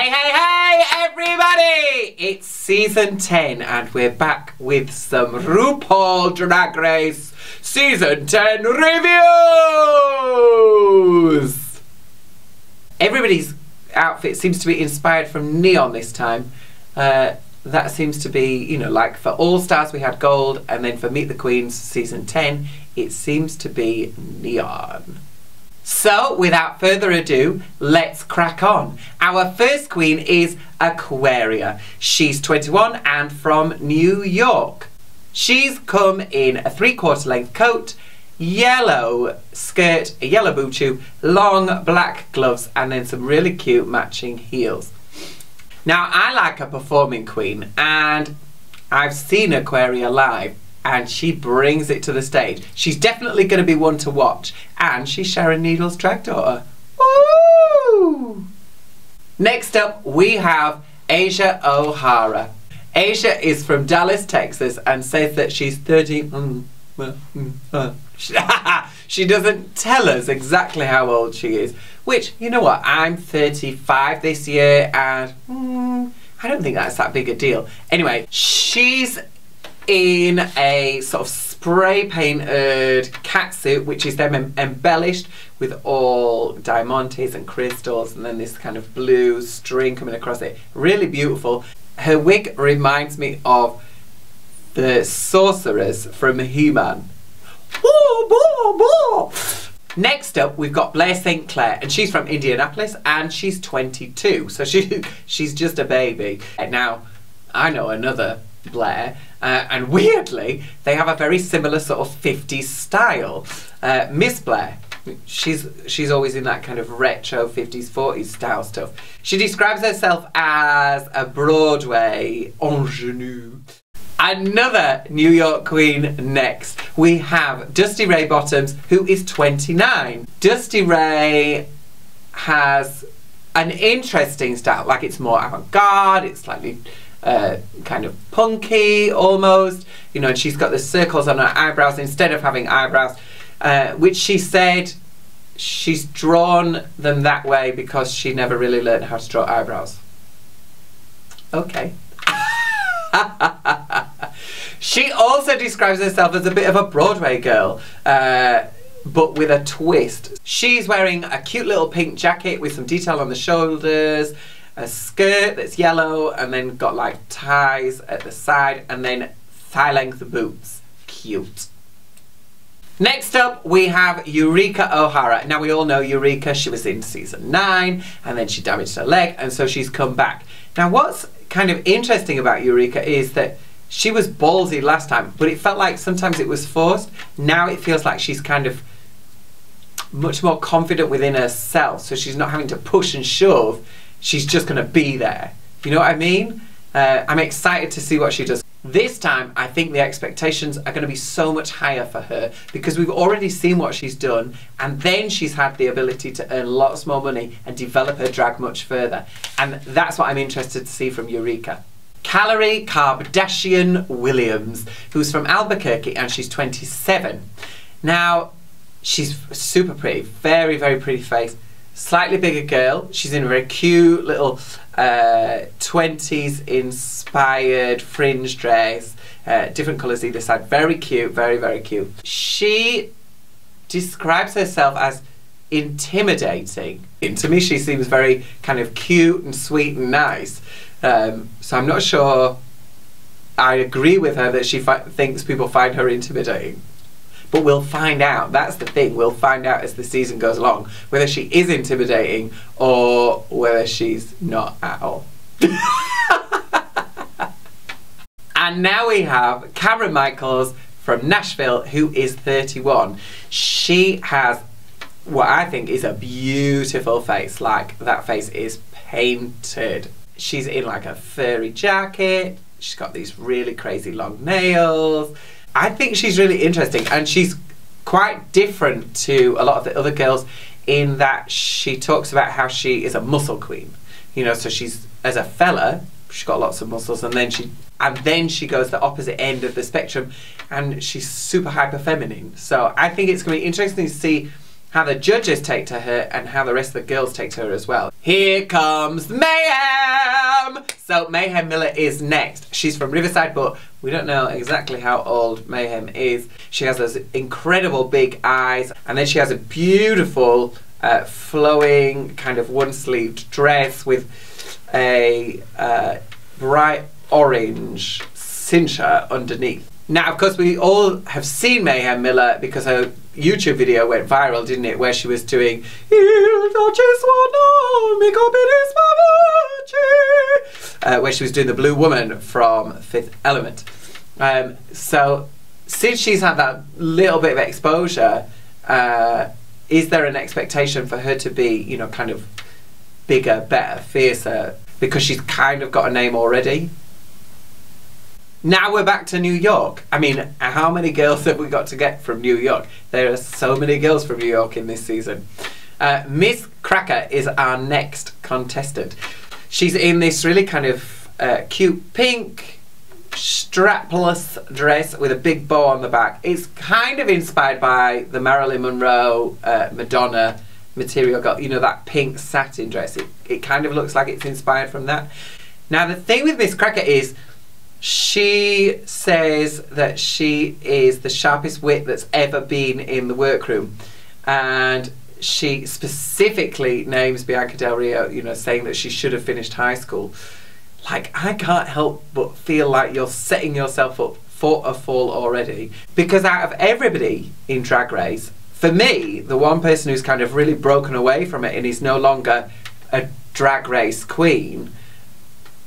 Hey, hey, hey, everybody! It's season 10 and we're back with some RuPaul Drag Race season 10 reviews! Everybody's outfit seems to be inspired from neon this time. That seems to be, you know, like for All Stars we had gold, and then for Meet the Queens season 10 it seems to be neon. So, without further ado, let's crack on. Our first queen is Aquaria. She's 21 and from New York. She's come in a 3/4 length coat, yellow skirt, a yellow boot, long black gloves, and then some really cute matching heels. Now, I like a performing queen, and I've seen Aquaria live, and she brings it to the stage. She's definitely going to be one to watch, and she's Sharon Needles' drag daughter. Woo! Next up, we have Asia O'Hara. Asia is from Dallas, Texas, and says that she's 30. She doesn't tell us exactly how old she is, which, you know what, I'm 35 this year, and I don't think that's that big a deal. Anyway, she's in a sort of spray painted catsuit, which is then embellished with all diamantes and crystals, and then this kind of blue string coming across it. Really beautiful. Her wig reminds me of the sorcerers from He-Man. Next up, we've got Blair St. Clair, and she's from Indianapolis, and she's 22, so she's just a baby. Now, I know another Blair, and weirdly, they have a very similar sort of 50s style. Miss Blair, she's always in that kind of retro 50s, 40s style stuff. She describes herself as a Broadway ingenue. Another New York queen next. We have Dusty Ray Bottoms, who is 29. Dusty Ray has an interesting style, like it's more avant-garde, it's slightly kind of punky almost, you know, and she's got the circles on her eyebrows instead of having eyebrows, which she said she's drawn them that way because she never really learned how to draw eyebrows. Okay. She also describes herself as a bit of a Broadway girl, but with a twist. She's wearing a cute little pink jacket with some detail on the shoulders, a skirt that's yellow, and then got like ties at the side, and then thigh-length boots. Cute. Next up, we have Eureka O'Hara. Now, we all know Eureka. She was in season 9, and then she damaged her leg, and so she's come back. Now, what's kind of interesting about Eureka is that she was ballsy last time, but it felt like sometimes it was forced. Now it feels like she's kind of much more confident within herself, so she's not having to push and shove. She's just going to be there. You know what I mean? I'm excited to see what she does. This time, I think the expectations are going to be so much higher for her because we've already seen what she's done, and then she's had the ability to earn lots more money and develop her drag much further. And that's what I'm interested to see from Eureka. Kalorie Kardashian Williams, who's from Albuquerque, and she's 27. Now, she's super pretty, very, very pretty face. Slightly bigger girl. She's in a very cute little 20s inspired fringe dress, different colours either side. Very cute, very, very cute. She describes herself as intimidating. And to me, she seems very kind of cute and sweet and nice. So I'm not sure I agree with her that she thinks people find her intimidating. But we'll find out. That's the thing. We'll find out as the season goes along whether she is intimidating or whether she's not at all. And now we have Kameron Michaels from Nashville, who is 31. She has what I think is a beautiful face. Like, that face is painted. She's in like a furry jacket. She's got these really crazy long nails. I think she's really interesting, and she's quite different to a lot of the other girls in that she talks about how she is a muscle queen. You know, so she's, as a fella, she's got lots of muscles, and then she goes the opposite end of the spectrum, and she's super hyper feminine. So I think it's going to be interesting to see how the judges take to her, and how the rest of the girls take to her as well. Here comes Mayhem! So Mayhem Miller is next. She's from Riverside, but we don't know exactly how old Mayhem is. She has those incredible big eyes, and then she has a beautiful flowing kind of one-sleeved dress with a bright orange cincher underneath. Now, of course, we all have seen Mayhem Miller because her YouTube video went viral, didn't it? Where she was doing where she was doing the Blue Woman from Fifth Element. So, since she's had that little bit of exposure, is there an expectation for her to be, you know, kind of bigger, better, fiercer, because she's kind of got a name already? Now we're back to New York. I mean, how many girls have we got to get from New York? There are so many girls from New York in this season. Miz Cracker is our next contestant. She's in this really kind of cute pink strapless dress with a big bow on the back. It's kind of inspired by the Marilyn Monroe Madonna material, you know, that pink satin dress. It kind of looks like it's inspired from that. Now the thing with Miz Cracker is she says that she is the sharpest wit that's ever been in the workroom, and she specifically names Bianca Del Rio, you know, saying that she should have finished high school. Like, I can't help but feel like you're setting yourself up for a fall already, because out of everybody in Drag Race, for me, the one person who's kind of really broken away from it and is no longer a Drag Race queen,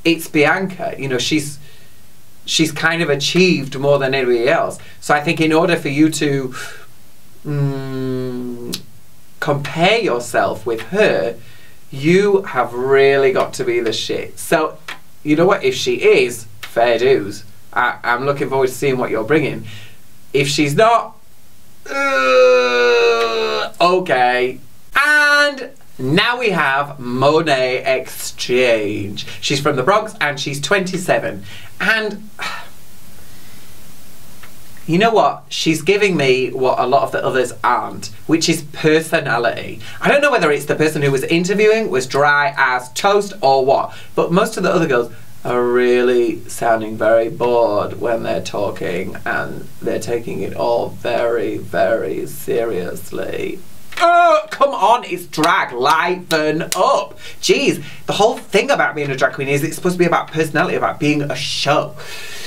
it's Bianca. You know, she's kind of achieved more than anybody else. So I think in order for you to compare yourself with her, you have really got to be the shit. So, you know what? If she is, fair dues. I'm looking forward to seeing what you're bringing. If she's not, okay. And now we have Monet Exchange. She's from the Bronx and she's 27. And you know what? She's giving me what a lot of the others aren't, which is personality. I don't know whether it's the person who was interviewing was dry as toast or what, but most of the other girls are really sounding very bored when they're talking, and they're taking it all very, very seriously. Oh, come on, it's drag, liven up. Jeez, the whole thing about being a drag queen is it's supposed to be about personality, about being a show.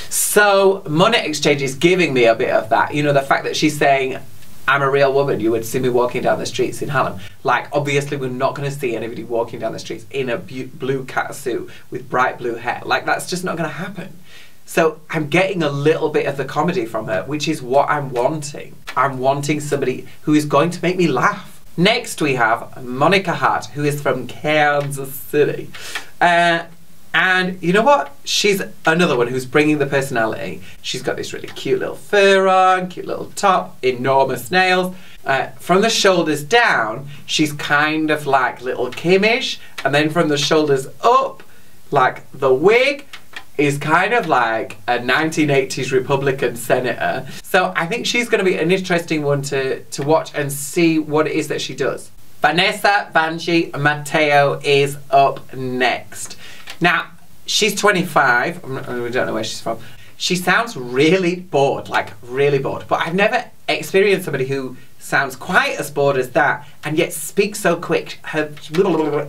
So Monet Exchange is giving me a bit of that. You know, the fact that she's saying, I'm a real woman, you would see me walking down the streets in Harlem. Like, obviously we're not going to see anybody walking down the streets in a blue catsuit with bright blue hair. Like, that's just not going to happen. So I'm getting a little bit of the comedy from her, which is what I'm wanting. I'm wanting somebody who is going to make me laugh. Next we have Monica Hart, who is from Kansas City. And you know what? She's another one who's bringing the personality. She's got this really cute little fur on, cute little top, enormous nails. From the shoulders down, she's kind of like little Kim-ish. And then from the shoulders up, like the wig is kind of like a 1980s Republican senator. So I think she's going to be an interesting one to watch and see what it is that she does. Vanessa, Vanjie, Mateo is up next. Now, she's 25, we don't know where she's from. She sounds really bored, like really bored. But I've never experienced somebody who sounds quite as bored as that and yet speaks so quick.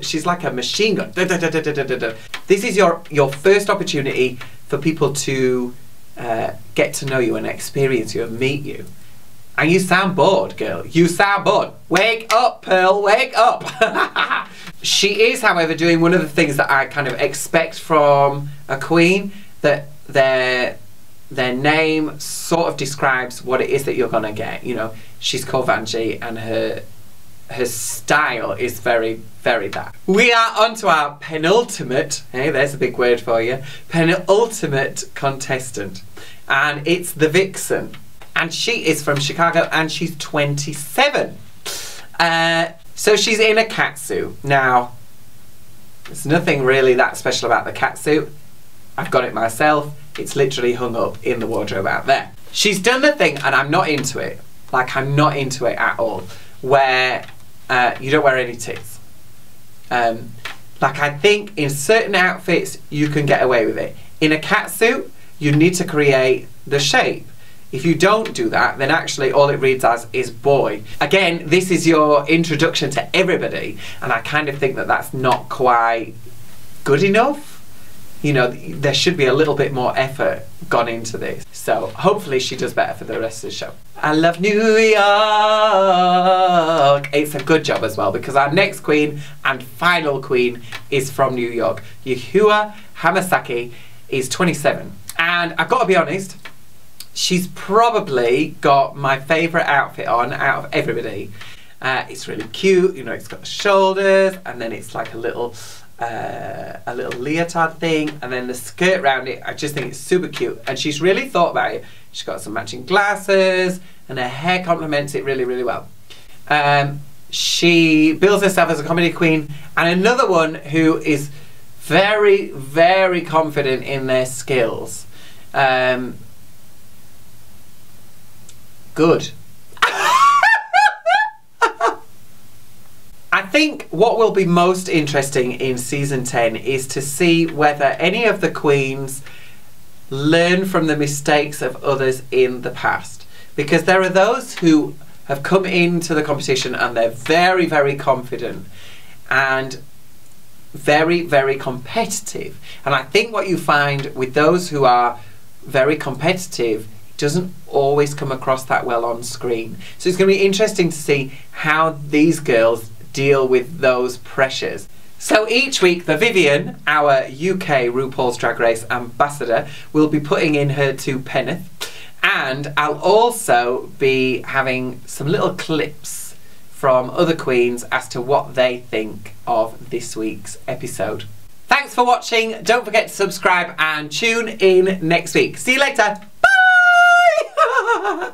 She's like a machine gun. This is your first opportunity for people to get to know you and experience you and meet you. And you sound bored, girl. You sound bored. Wake up, Pearl, wake up. She is, however, doing one of the things that I kind of expect from a queen, that their name sort of describes what it is that you're gonna get. You know, she's called Vanjie, and her style is very, very that. We are on to our penultimate, hey, there's a big word for you, penultimate contestant. And it's the Vixen. And she is from Chicago and she's 27. So she's in a catsuit. Now, there's nothing really that special about the catsuit. I've got it myself. It's literally hung up in the wardrobe out there. She's done the thing and I'm not into it. Like, I'm not into it at all. where you don't wear any tits. Like, I think in certain outfits you can get away with it. In a catsuit, you need to create the shape. If you don't do that, then actually all it reads as is boy. Again, this is your introduction to everybody, and I kind of think that that's not quite good enough. You know, there should be a little bit more effort gone into this. So hopefully she does better for the rest of the show. I love New York. It's a good job as well, because our next queen and final queen is from New York. Yuhua Hamasaki is 27. And I've got to be honest, she's probably got my favourite outfit on out of everybody. It's really cute, you know, it's got the shoulders, and then it's like a little leotard thing, and then the skirt around it. I just think it's super cute, and she's really thought about it. She's got some matching glasses, and her hair complements it really, really well. She bills herself as a comedy queen, and another one who is very, very confident in their skills. Good. I think what will be most interesting in season 10 is to see whether any of the queens learn from the mistakes of others in the past. Because there are those who have come into the competition and they're very, very confident and very, very competitive. And I think what you find with those who are very competitive, it doesn't always come across that well on screen. So it's going to be interesting to see how these girls deal with those pressures. So each week the Vivienne, our UK RuPaul's Drag Race ambassador, will be putting in her 2 penneth, and I'll also be having some little clips from other queens as to what they think of this week's episode. Thanks for watching. Don't forget to subscribe and tune in next week. See you later. Bye!